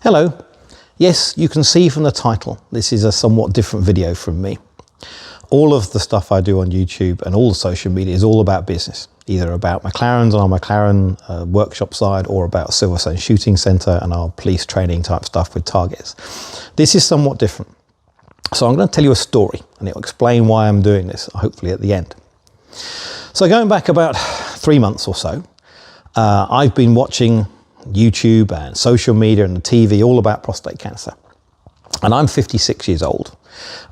Hello. Yes, you can see from the title, this is a somewhat different video from me. All of the stuff I do on YouTube and all the social media is all about business, either about McLaren's and our McLaren workshop side, or about Silverstone Shooting Centre and our police training type stuff with targets. This is somewhat different. So I'm going to tell you a story and it'll explain why I'm doing this, hopefully at the end. So going back about 3 months or so, I've been watching YouTube and social media and the TV all about prostate cancer. And I'm 56 years old.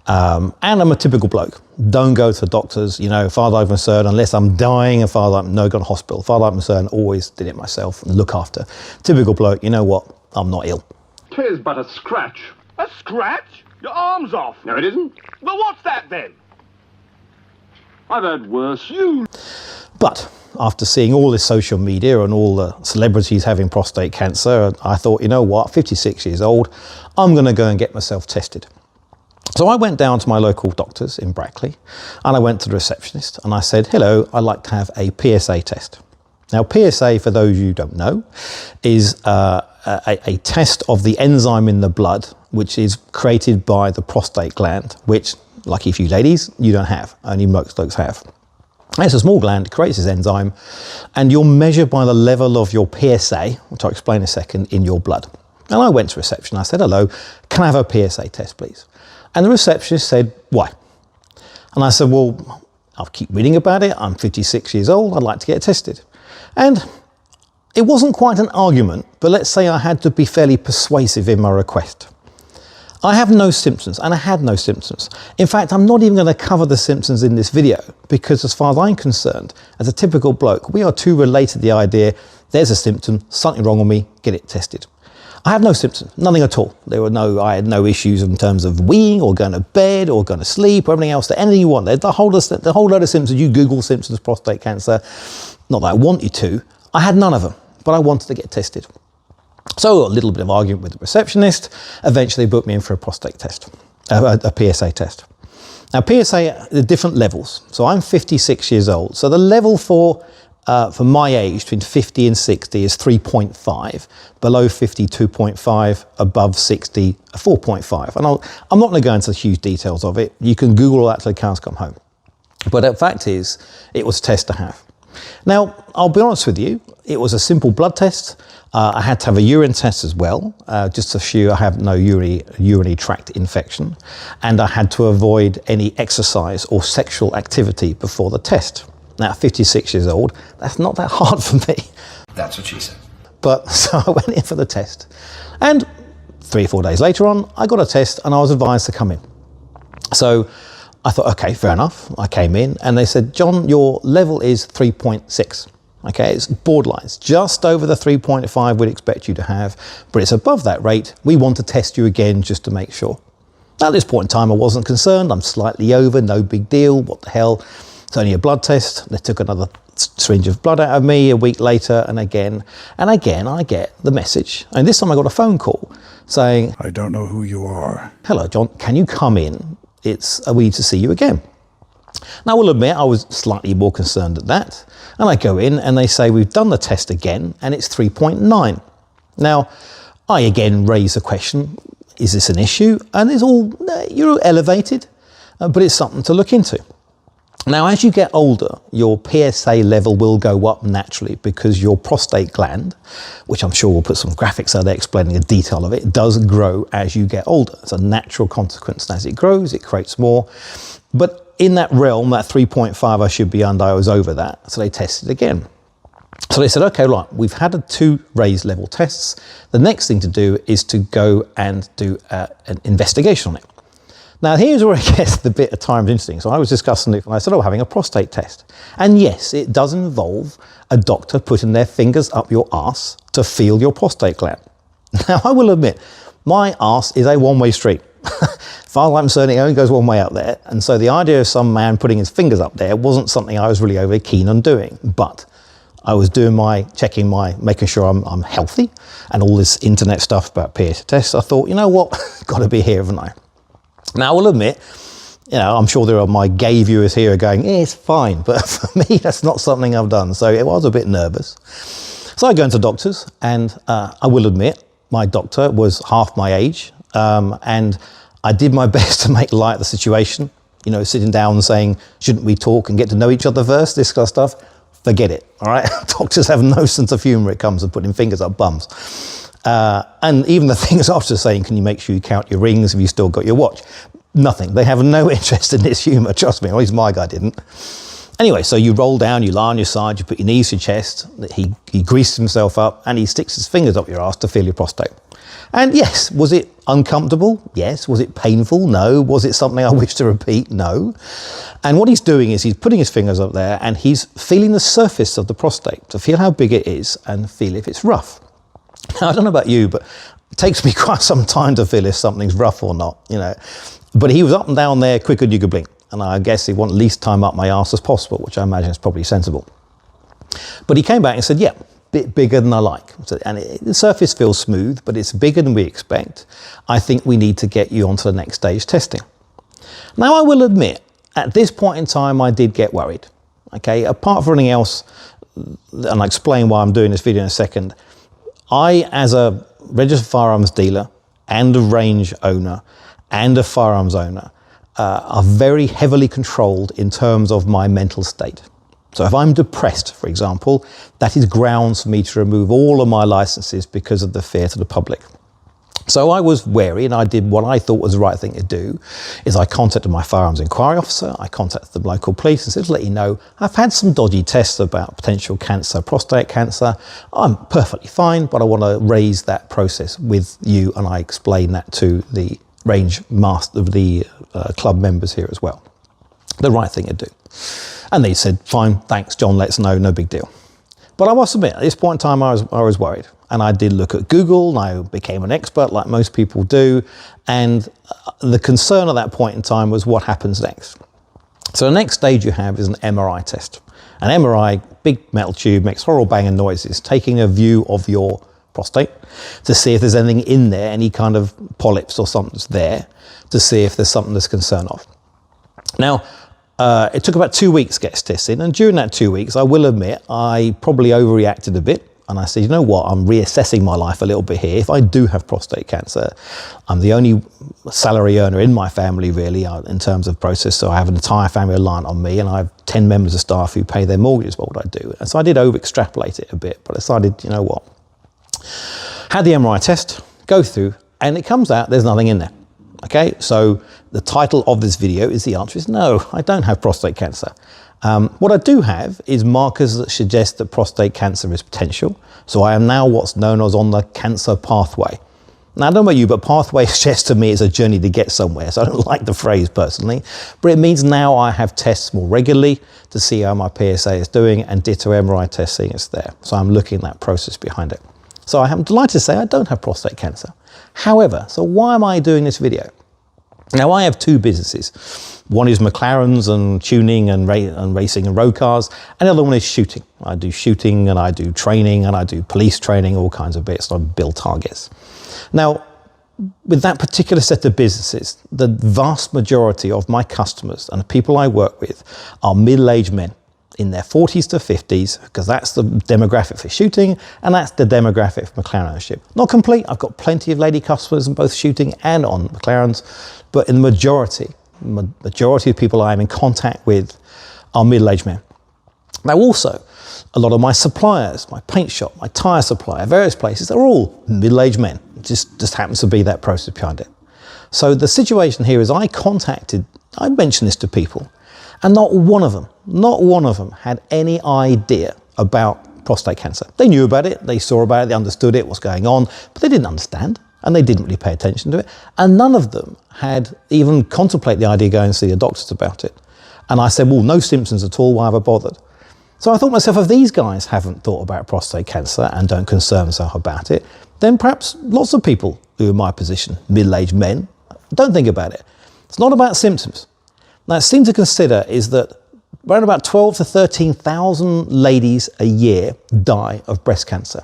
And I'm a typical bloke. Don't go to the doctors, you know, far as I'm concerned, unless I'm dying, and far as I'm no go to hospital. Far as I'm concerned, always did it myself and look after. Typical bloke, you know what? I'm not ill. 'Tis but a scratch. A scratch? Your arm's off. No, it isn't. Well, what's that then? I've heard worse. But after seeing all this social media and all the celebrities having prostate cancer, I thought, you know what, 56 years old, I'm going to go and get myself tested. So I went down to my local doctors in Brackley and I went to the receptionist and I said, hello, I'd like to have a PSA test. Now, PSA, for those you don't know, is a test of the enzyme in the blood, which is created by the prostate gland, which, lucky for you ladies, you don't have, only most blokes have. It's a small gland, it creates this enzyme, and you're measured by the level of your PSA, which I'll explain in a second, in your blood. And I went to reception, I said, hello, can I have a PSA test, please? And the receptionist said, why? And I said, well, I'll keep reading about it, I'm 56 years old, I'd like to get tested. And it wasn't quite an argument, but let's say I had to be fairly persuasive in my request. I have no symptoms, and I had no symptoms. In fact, I'm not even going to cover the symptoms in this video, because as far as I'm concerned, as a typical bloke, we are too related to the idea, there's a symptom, something wrong with me, get it tested. I have no symptoms, nothing at all. I had no issues in terms of weeing or going to bed or going to sleep or everything else, anything you want. The whole load of symptoms, you Google symptoms, prostate cancer, not that I want you to, I had none of them, but I wanted to get tested. So a little bit of argument with the receptionist, eventually booked me in for a prostate test, a PSA test. Now PSA, the different levels. So I'm 56 years old. So the level for my age, between 50 and 60 is 3.5, below 50, 2.5, above 60, 4.5. And I'm not going to go into the huge details of it. You can Google all that till the cows come home. But the fact is, it was a test to have. Now, I'll be honest with you, it was a simple blood test. I had to have a urine test as well, just to assure I have no urinary tract infection. And I had to avoid any exercise or sexual activity before the test. Now, 56 years old, that's not that hard for me. That's what she said. But so I went in for the test. And 3 or 4 days later on, I got a test and I was advised to come in. So I thought, okay, fair enough. I came in and they said, John, your level is 3.6. Okay, it's borderline. It's just over the 3.5 we'd expect you to have, but it's above that rate. We want to test you again just to make sure. At this point in time, I wasn't concerned. I'm slightly over, no big deal. What the hell? It's only a blood test. They took another syringe of blood out of me a week later, and again I get the message. And this time I got a phone call saying, I don't know who you are. Hello, John, can you come in? We need to see you again. Now, I will admit I was slightly more concerned at that. And I go in and they say, we've done the test again and it's 3.9. Now, I again raise the question, is this an issue? And it's all, you're elevated, but it's something to look into. Now, as you get older, your PSA level will go up naturally because your prostate gland, which I'm sure we'll put some graphics out there explaining the detail of it, does grow as you get older. It's a natural consequence. And as it grows, it creates more. But in that realm, that 3.5 I should be under, I was over that. So they tested again. So they said, okay, right, we've had 2 raised level tests. The next thing to do is to go and do an investigation on it. Now, here's where it gets the bit of times interesting. So I was discussing it and I said, oh, having a prostate test. And yes, it does involve a doctor putting their fingers up your arse to feel your prostate gland. Now, I will admit, my arse is a one-way street. As far as I'm concerned, it only goes one way up there. And so the idea of some man putting his fingers up there wasn't something I was really overly keen on doing. But I was doing making sure I'm healthy, and all this internet stuff about PSA tests. I thought, you know what, got to be here, haven't I? Now, I will admit, you know, I'm sure there are my gay viewers here going, it's fine. But for me, that's not something I've done. So I was a bit nervous. So I go into doctors and I will admit, my doctor was half my age, and I did my best to make light of the situation. You know, sitting down and saying, shouldn't we talk and get to know each other first, this kind of stuff? Forget it, all right? Doctors have no sense of humour when it comes to putting fingers up bums. And even the things after saying, can you make sure you count your rings if you still got your watch? Nothing. They have no interest in this humour, trust me, or at least my guy didn't. Anyway, so you roll down, you lie on your side, you put your knees to your chest, he greases himself up and he sticks his fingers up your ass to feel your prostate. And yes, was it uncomfortable? Yes. Was it painful? No. Was it something I wish to repeat? No. And what he's doing is he's putting his fingers up there and he's feeling the surface of the prostate to feel how big it is and feel if it's rough. Now, I don't know about you, but it takes me quite some time to feel if something's rough or not, you know. But he was up and down there quicker than you could blink. And I guess he wanted least time up my arse as possible, which I imagine is probably sensible. But he came back and said, yeah, bit bigger than I like. So, and the surface feels smooth, but it's bigger than we expect. I think we need to get you onto the next stage testing. Now, I will admit, at this point in time, I did get worried. Okay, apart from anything else, and I'll explain why I'm doing this video in a second, I, as a registered firearms dealer and a range owner and a firearms owner, are very heavily controlled in terms of my mental state. So if I'm depressed, for example, that is grounds for me to remove all of my licenses because of the fear to the public. So I was wary and I did what I thought was the right thing to do, is I contacted my firearms inquiry officer, I contacted the local police and said, to let you know, I've had some dodgy tests about potential cancer, prostate cancer. I'm perfectly fine, but I want to raise that process with you, and I explained that to the range master of the club members here as well. The right thing to do. And they said, fine, thanks, John, let's know, no big deal. But I must admit, at this point in time, I was worried. And I did look at Google, and I became an expert like most people do. And the concern at that point in time was what happens next. So the next stage you have is an MRI test. An MRI, big metal tube, makes horrible banging noises, taking a view of your prostate to see if there's anything in there, any kind of polyps or something's there, to see if there's something that's concerned of. Now, it took about 2 weeks to get tested, and during that 2 weeks, I will admit, I probably overreacted a bit, and I said, you know what, I'm reassessing my life a little bit here. If I do have prostate cancer, I'm the only salary earner in my family, really, in terms of process, so I have an entire family reliant on me, and I have 10 members of staff who pay their mortgages. What would I do? And so I did over-extrapolate it a bit, but I decided, you know what, had the MRI test, go through, and it comes out there's nothing in there. Okay, so the title of this video is the answer is no, I don't have prostate cancer. What I do have is markers that suggest that prostate cancer is potential. So I am now what's known as on the cancer pathway. Now, I don't know about you, but pathway suggests to me it's a journey to get somewhere. So I don't like the phrase personally, but it means now I have tests more regularly to see how my PSA is doing, and ditto MRI test seeing it's there. So I'm looking at that process behind it. So I am delighted to say I don't have prostate cancer. However, so why am I doing this video? Now, I have two businesses. One is McLarens and tuning and racing and road cars, and the other one is shooting. I do shooting and I do training and I do police training, all kinds of bits, and I build targets. Now, with that particular set of businesses, the vast majority of my customers and the people I work with are middle-aged men in their 40s to 50s, because that's the demographic for shooting and that's the demographic for McLaren ownership. Not complete, I've got plenty of lady customers in both shooting and on McLarens, but in the majority of people I'm in contact with are middle-aged men. Now also, a lot of my suppliers, my paint shop, my tyre supplier, various places, they're all middle-aged men. It just happens to be that process behind it. So the situation here is I mentioned this to people, and not one of them had any idea about prostate cancer. They knew about it, they saw about it, they understood it, what's going on, but they didn't understand, and they didn't really pay attention to it. And none of them had even contemplated the idea of going and see the doctors about it. And I said, well, no symptoms at all, why have I bothered? So I thought to myself, if these guys haven't thought about prostate cancer and don't concern themselves about it, then perhaps lots of people who are in my position, middle-aged men, don't think about it. It's not about symptoms. Now, the thing to consider is that around about 12 to 13,000 ladies a year die of breast cancer.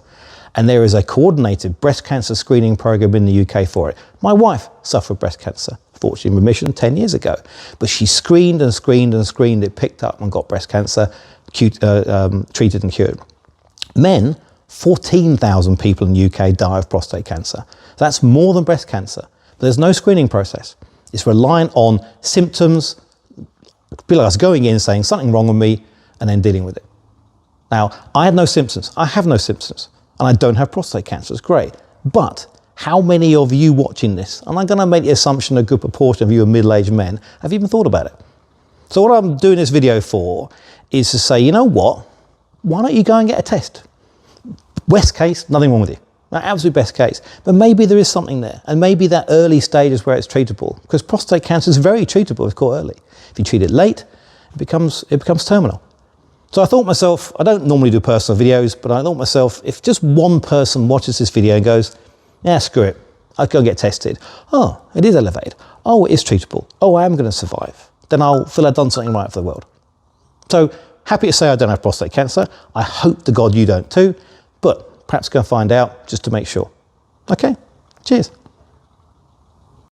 And there is a coordinated breast cancer screening program in the UK for it. My wife suffered breast cancer, fortunately in remission 10 years ago. But she screened and screened and screened, it picked up and got breast cancer, treated and cured. Men, 14,000 people in the UK die of prostate cancer. That's more than breast cancer. But there's no screening process. It's reliant on symptoms, people like us going in saying something wrong with me and then dealing with it. Now, I had no symptoms. I have no symptoms. And I don't have prostate cancer. It's great. But how many of you watching this, and I'm going to make the assumption a good proportion of you are middle-aged men, have even thought about it? So what I'm doing this video for is to say, you know what? Why don't you go and get a test? Worst case, nothing wrong with you. Absolute best case. But maybe there is something there. And maybe that early stage is where it's treatable. Because prostate cancer is very treatable if caught early. If you treat it late, it becomes terminal. So I thought to myself, I don't normally do personal videos, but I thought to myself, if just one person watches this video and goes, yeah, screw it, I'll go get tested. Oh, it is elevated. Oh, it is treatable. Oh, I am going to survive. Then I'll feel I've done something right for the world. So happy to say I don't have prostate cancer. I hope to God you don't too, but perhaps go and find out just to make sure. Okay, cheers.